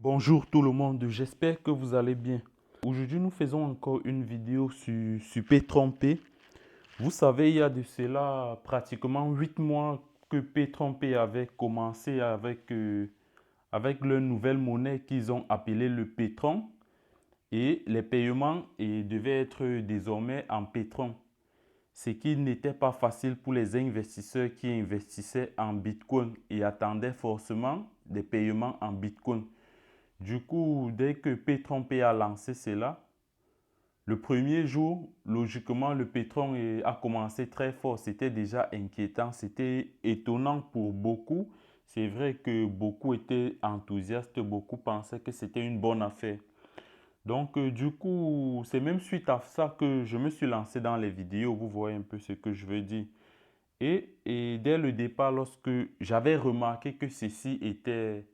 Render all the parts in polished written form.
Bonjour tout le monde, j'espère que vous allez bien. Aujourd'hui, nous faisons encore une vidéo sur P-Trompé. Vous savez, il y a de cela pratiquement 8 mois que P-Trompé avait commencé avec leur nouvelle monnaie qu'ils ont appelée le Pétron. Et les paiements devaient être désormais en Pétron, ce qui n'était pas facile pour les investisseurs qui investissaient en Bitcoin et attendaient forcément des paiements en Bitcoin. Du coup, dès que P-Trompé a lancé cela, le premier jour, logiquement, le pétrole a commencé très fort. C'était déjà inquiétant, c'était étonnant pour beaucoup. C'est vrai que beaucoup étaient enthousiastes, beaucoup pensaient que c'était une bonne affaire. Donc, du coup, c'est même suite à ça que je me suis lancé dans les vidéos. Vous voyez un peu ce que je veux dire. Et dès le départ, lorsque j'avais remarqué que ceci était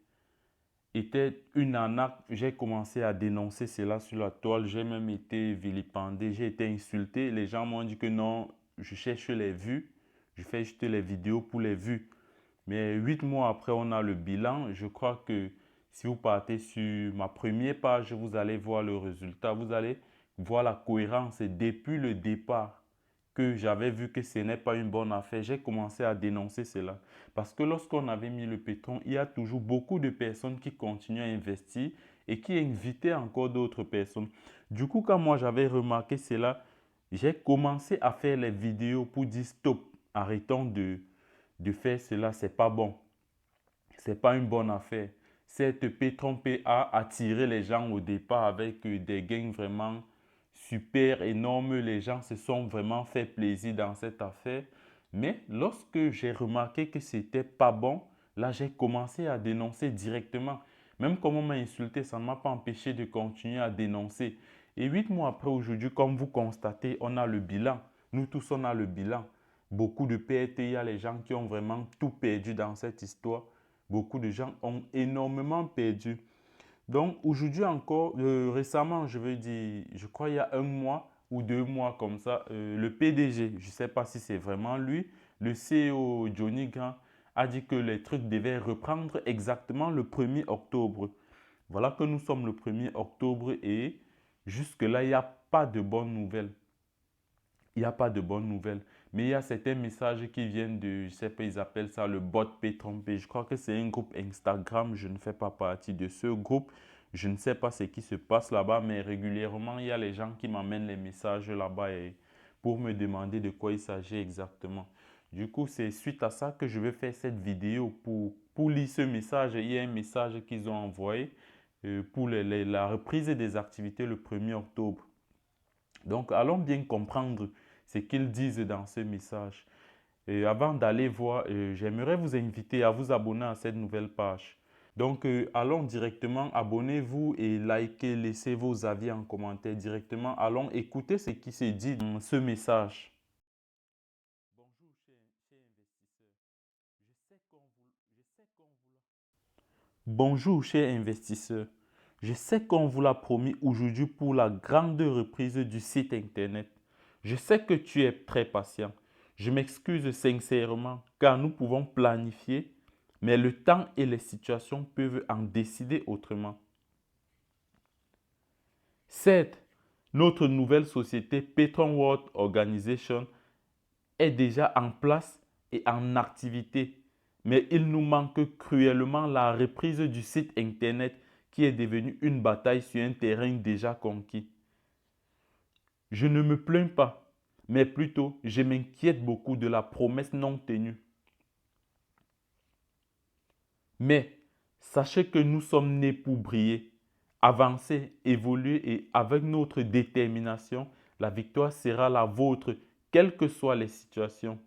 une arnaque. J'ai commencé à dénoncer cela sur la toile. J'ai même été vilipendé, j'ai été insulté. Les gens m'ont dit que non, je cherche les vues. Je fais juste les vidéos pour les vues. Mais 8 mois après, on a le bilan. Je crois que si vous partez sur ma première page, vous allez voir le résultat. Vous allez voir la cohérence. Et depuis le départ, que j'avais vu que ce n'est pas une bonne affaire, j'ai commencé à dénoncer cela. Parce que lorsqu'on avait mis le pétron, il y a toujours beaucoup de personnes qui continuent à investir et qui invitaient encore d'autres personnes. Du coup, quand moi j'avais remarqué cela, j'ai commencé à faire les vidéos pour dire stop, arrêtons de faire cela, c'est pas bon. C'est pas une bonne affaire. Cette P-Trompé a attiré les gens au départ avec des gains vraiment super énormes. Les gens se sont vraiment fait plaisir dans cette affaire. Mais lorsque j'ai remarqué que c'était pas bon, là j'ai commencé à dénoncer directement. Même comme on m'a insulté, ça ne m'a pas empêché de continuer à dénoncer. Et 8 mois après aujourd'hui, comme vous constatez, on a le bilan. Nous tous, on a le bilan. Beaucoup de pertes, il y a les gens qui ont vraiment tout perdu dans cette histoire. Beaucoup de gens ont énormément perdu. Donc aujourd'hui encore, récemment, je veux dire, je crois il y a un mois ou 2 mois comme ça, le PDG, je ne sais pas si c'est vraiment lui, le CEO Johnny Grant a dit que les trucs devaient reprendre exactement le 1er octobre. Voilà que nous sommes le 1er octobre et jusque-là, il n'y a pas de bonnes nouvelles. Il n'y a pas de bonnes nouvelles. Mais il y a certains messages qui viennent de, je ne sais pas, ils appellent ça le bot P-Trompé. Je crois que c'est un groupe Instagram. Je ne fais pas partie de ce groupe. Je ne sais pas ce qui se passe là-bas, mais régulièrement, il y a les gens qui m'amènent les messages là-bas pour me demander de quoi il s'agit exactement. Du coup, c'est suite à ça que je vais faire cette vidéo pour lire ce message. Il y a un message qu'ils ont envoyé pour la reprise des activités le 1er octobre. Donc, allons bien comprendre ce qu'ils disent dans ce message. Et avant d'aller voir, j'aimerais vous inviter à vous abonner à cette nouvelle page. Donc, allons directement, abonnez-vous et likez, laissez vos avis en commentaire directement. Allons écouter ce qui se dit dans ce message. Bonjour, chers investisseurs. Bonjour, chers investisseurs. Je sais qu'on vous l'a promis aujourd'hui pour la grande reprise du site Internet. Je sais que tu es très patient. Je m'excuse sincèrement car nous pouvons planifier, mais le temps et les situations peuvent en décider autrement. Certes, notre nouvelle société Petron World Organization est déjà en place et en activité, mais il nous manque cruellement la reprise du site Internet qui est devenu une bataille sur un terrain déjà conquis. Je ne me plains pas, mais plutôt je m'inquiète beaucoup de la promesse non tenue. Mais sachez que nous sommes nés pour briller, avancer, évoluer et avec notre détermination, la victoire sera la vôtre, quelles que soient les situations.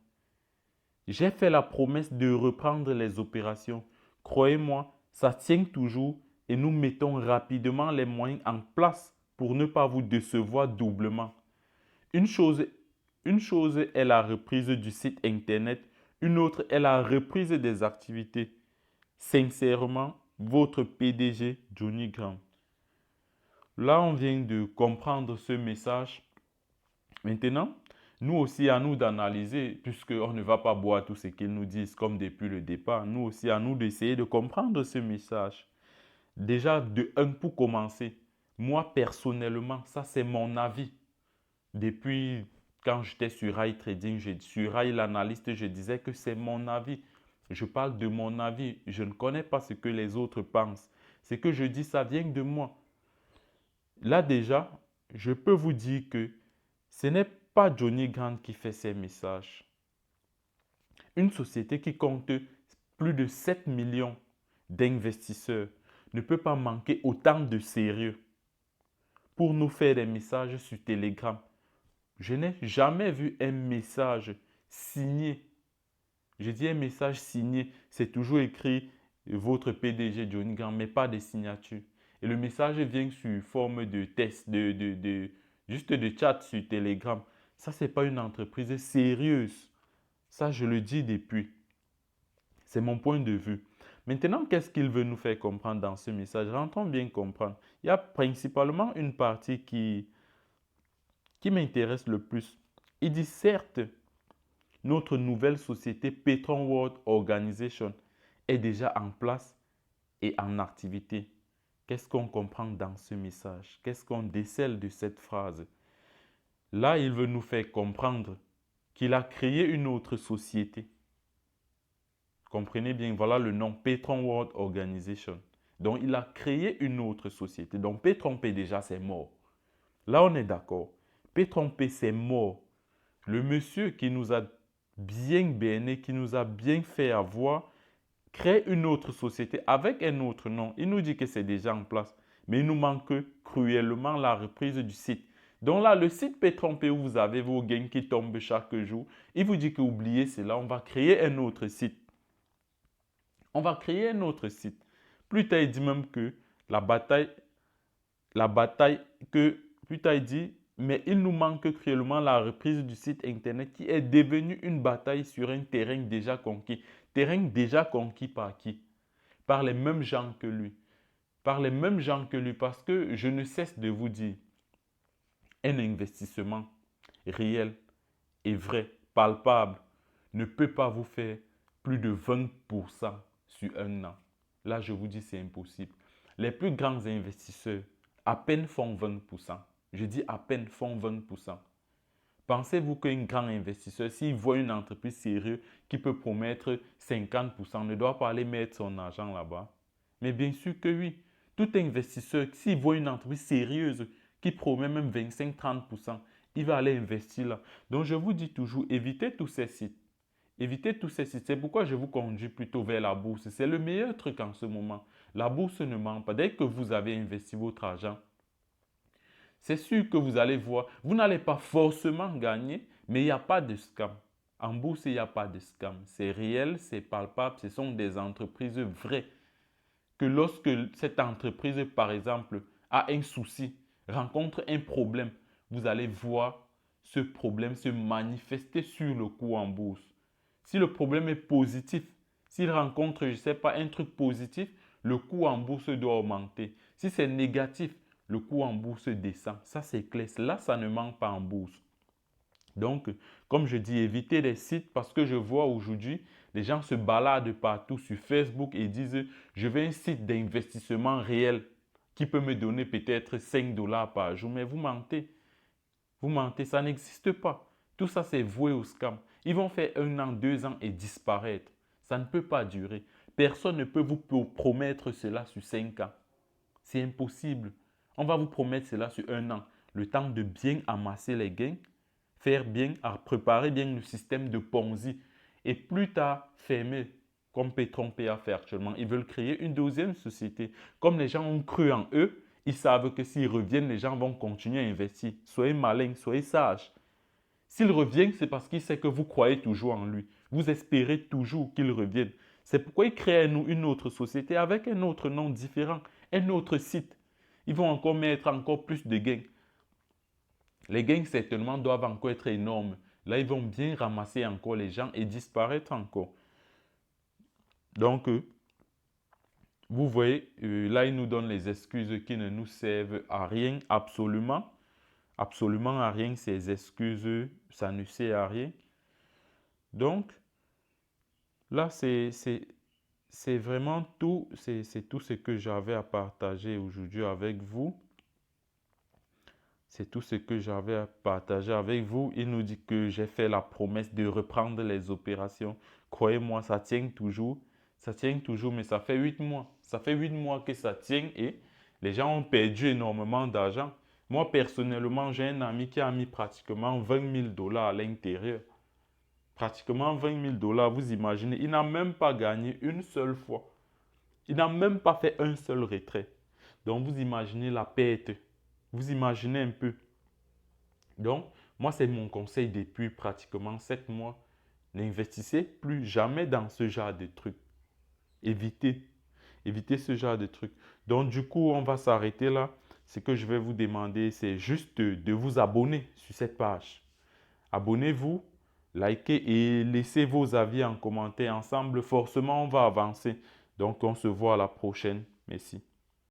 J'ai fait la promesse de reprendre les opérations. Croyez-moi, ça tient toujours et nous mettons rapidement les moyens en place pour ne pas vous décevoir doublement. Une chose, une chose est la reprise du site Internet, une autre est la reprise des activités. Sincèrement, votre PDG, Johnny Grant. Là, on vient de comprendre ce message. Maintenant, nous aussi, à nous d'analyser, puisqu'on ne va pas boire tout ce qu'ils nous disent comme depuis le départ, nous aussi, à nous d'essayer de comprendre ce message. Déjà, de un, pour commencer, moi personnellement, ça c'est mon avis. Depuis quand j'étais sur iTrading, sur iLanalyst, je disais que c'est mon avis. Je parle de mon avis. Je ne connais pas ce que les autres pensent. Ce que je dis, ça vient de moi. Là déjà, je peux vous dire que ce n'est pas Johnny Grant qui fait ces messages. Une société qui compte plus de 7 millions d'investisseurs ne peut pas manquer autant de sérieux pour nous faire des messages sur Telegram. Je n'ai jamais vu un message signé. Je dis un message signé, c'est toujours écrit votre PDG Johnny Grant, mais pas de signature. Et le message vient sous forme de test, juste de chat sur Telegram. Ça, ce n'est pas une entreprise sérieuse. Ça, je le dis depuis. C'est mon point de vue. Maintenant, qu'est-ce qu'il veut nous faire comprendre dans ce message? Rentrons bien comprendre. Il y a principalement une partie qui m'intéresse le plus. Il dit certes, notre nouvelle société Petron World Organization est déjà en place et en activité. Qu'est-ce qu'on comprend dans ce message? Qu'est-ce qu'on décèle de cette phrase? Là, il veut nous faire comprendre qu'il a créé une autre société. Comprenez bien, voilà le nom, Petron World Organization. Donc, il a créé une autre société. Donc, Petron P déjà, c'est mort. Là, on est d'accord. Petron P, c'est mort. Le monsieur qui nous a bien béni, qui nous a bien fait avoir, crée une autre société avec un autre nom. Il nous dit que c'est déjà en place. Mais il nous manque cruellement la reprise du site. Donc là, le site Petron P où vous avez vos gains qui tombent chaque jour, il vous dit que oubliez cela, on va créer un autre site. On va créer un autre site. Plus tard, il dit même que la bataille plus tard, il dit, mais il nous manque cruellement la reprise du site internet qui est devenu une bataille sur un terrain déjà conquis. Terrain déjà conquis par qui? Par les mêmes gens que lui. Par les mêmes gens que lui, parce que je ne cesse de vous dire, un investissement réel et vrai, palpable, ne peut pas vous faire plus de 20% sur un an. Là, je vous dis, c'est impossible. Les plus grands investisseurs à peine font 20%. Je dis à peine font 20%. Pensez-vous qu'un grand investisseur, s'il voit une entreprise sérieuse qui peut promettre 50%, ne doit pas aller mettre son argent là-bas? Mais bien sûr que oui. Tout investisseur, s'il voit une entreprise sérieuse qui promet même 25-30%, il va aller investir là. Donc, je vous dis toujours, évitez tous ces sites. Évitez tous ces sites. C'est pourquoi je vous conduis plutôt vers la bourse. C'est le meilleur truc en ce moment. La bourse ne ment pas. Dès que vous avez investi votre argent, c'est sûr que vous allez voir. Vous n'allez pas forcément gagner, mais il n'y a pas de scam. En bourse, il n'y a pas de scam. C'est réel, c'est palpable. Ce sont des entreprises vraies. Que lorsque cette entreprise, par exemple, a un souci, rencontre un problème, vous allez voir ce problème se manifester sur le cours en bourse. Si le problème est positif, s'il rencontre, je ne sais pas, un truc positif, le cours en bourse doit augmenter. Si c'est négatif, le cours en bourse descend. Ça, c'est clair. Là, ça ne manque pas en bourse. Donc, comme je dis, évitez les sites parce que je vois aujourd'hui, les gens se baladent partout sur Facebook et disent, je veux un site d'investissement réel qui peut me donner peut-être 5 dollars par jour. Mais vous mentez. Vous mentez, ça n'existe pas. Tout ça, c'est voué au scam. Ils vont faire 1 an, 2 ans et disparaître. Ça ne peut pas durer. Personne ne peut vous promettre cela sur 5 ans. C'est impossible. On va vous promettre cela sur 1 an. Le temps de bien amasser les gains, faire bien, préparer bien le système de Ponzi et plus tard fermer comme Petron P a fait actuellement. Ils veulent créer une deuxième société. Comme les gens ont cru en eux, ils savent que s'ils reviennent, les gens vont continuer à investir. Soyez malins, soyez sages. S'il revient, c'est parce qu'il sait que vous croyez toujours en lui. Vous espérez toujours qu'il revienne. C'est pourquoi il crée une autre société avec un autre nom différent, un autre site. Ils vont encore mettre encore plus de gains. Les gains certainement doivent encore être énormes. Là, ils vont bien ramasser encore les gens et disparaître encore. Donc, vous voyez, là, ils nous donnent les excuses qui ne nous servent à rien, absolument. Absolument à rien, ces excuses, ça ne sert à rien. Donc, là, c'est vraiment tout, c'est tout ce que j'avais à partager aujourd'hui avec vous. C'est tout ce que j'avais à partager avec vous. Il nous dit que j'ai fait la promesse de reprendre les opérations. Croyez-moi, ça tient toujours. Ça tient toujours, mais ça fait 8 mois. Ça fait 8 mois que ça tient et les gens ont perdu énormément d'argent. Moi, personnellement, j'ai un ami qui a mis pratiquement 20 000 $ à l'intérieur. Pratiquement 20 000 $, vous imaginez. Il n'a même pas gagné une seule fois. Il n'a même pas fait un seul retrait. Donc, vous imaginez la perte. Vous imaginez un peu. Donc, moi, c'est mon conseil depuis pratiquement 7 mois. N'investissez plus jamais dans ce genre de trucs. Évitez. Évitez ce genre de trucs. Donc, du coup, on va s'arrêter là. Ce que je vais vous demander, c'est juste de vous abonner sur cette page. Abonnez-vous, likez et laissez vos avis en commentaire. Ensemble, forcément, on va avancer. Donc, on se voit à la prochaine. Merci.